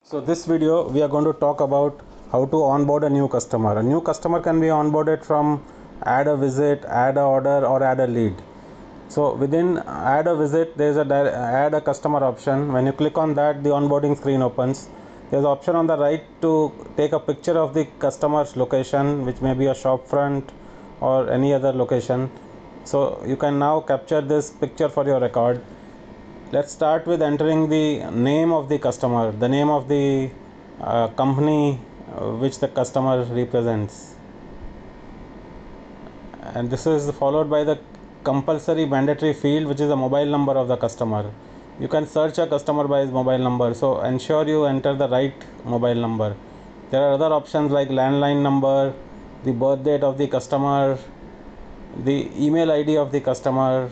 So this video we are going to talk about how to onboard a new customer. A new customer can be onboarded from add a visit, add a order or add a lead. So within add a visit there is a add a customer option. When you click on that, the onboarding screen opens. There is an option on the right to take a picture of the customer's location, which may be a shop front or any other location. So you can now capture this picture for your record. Let's start with entering the name of the customer, the name of the company which the customer represents, and this is followed by the compulsory mandatory field, which is the mobile number of the customer. You can search a customer by his mobile number, so ensure you enter the right mobile number. There are other options like landline number, the birth date of the customer, the email ID of the customer.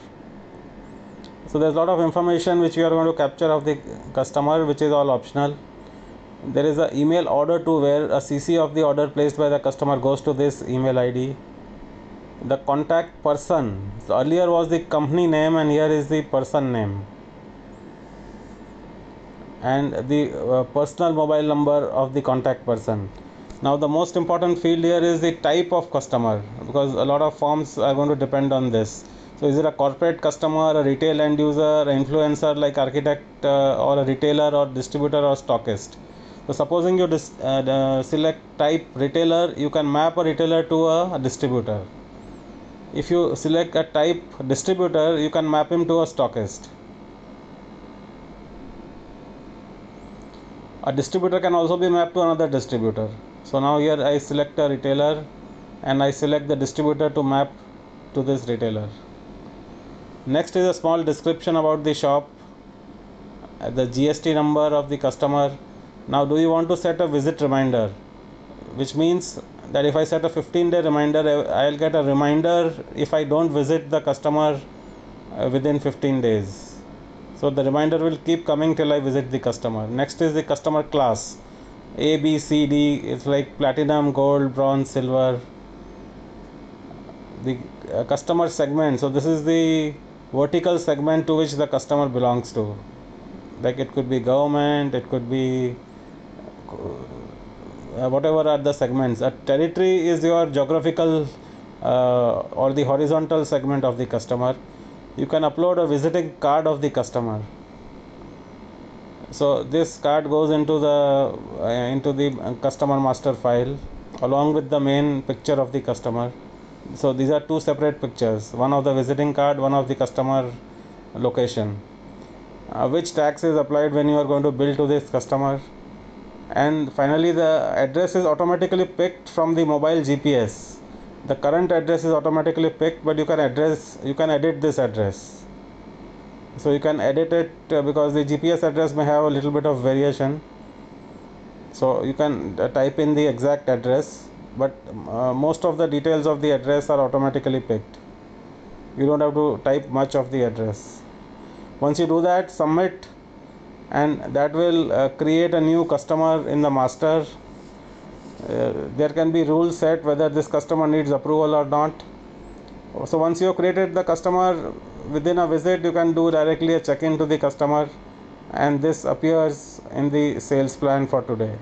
So there's a lot of information which you are going to capture of the customer, which is all optional. There is an email order to where a CC of the order placed by the customer goes to this email ID. The contact person, so earlier was the company name and here is the person name, and the personal mobile number of the contact person. Now the most important field here is the type of customer, because a lot of forms are going to depend on this. So is it a corporate customer, a retail end user, an influencer like architect, or a retailer or distributor or stockist? So supposing you select type retailer, you can map a retailer to a distributor. If you select a type distributor, you can map him to a stockist. A distributor can also be mapped to another distributor. So now here I select a retailer and I select the distributor to map to this retailer. Next is a small description about the shop, the GST number of the customer. Now do you want to set a visit reminder, which means that if I set a 15-day reminder, I'll get a reminder if I don't visit the customer within 15 days. So the reminder will keep coming till I visit the customer. Next is the customer class, A, B, C, D. It's like platinum, gold, bronze, silver. The customer segment, so this is the vertical segment to which the customer belongs to. Like it could be government, it could be whatever are the segments. A territory is your geographical or the horizontal segment of the customer. You can upload a visiting card of the customer. So this card goes into the customer master file along with the main picture of the customer. So these are two separate pictures, one of the visiting card, one of the customer location. Which tax is applied when you are going to bill to this customer. And finally the address is automatically picked from the mobile GPS. The current address is automatically picked, but you can edit this address. So you can edit it because the GPS address may have a little bit of variation. So you can type in the exact address, but most of the details of the address are automatically picked. You don't have to type much of the address. Once you do that, submit, and that will create a new customer in the master. There can be rules set whether this customer needs approval or not. So once you have created the customer, within a visit you can do directly a check-in to the customer, and this appears in the sales plan for today.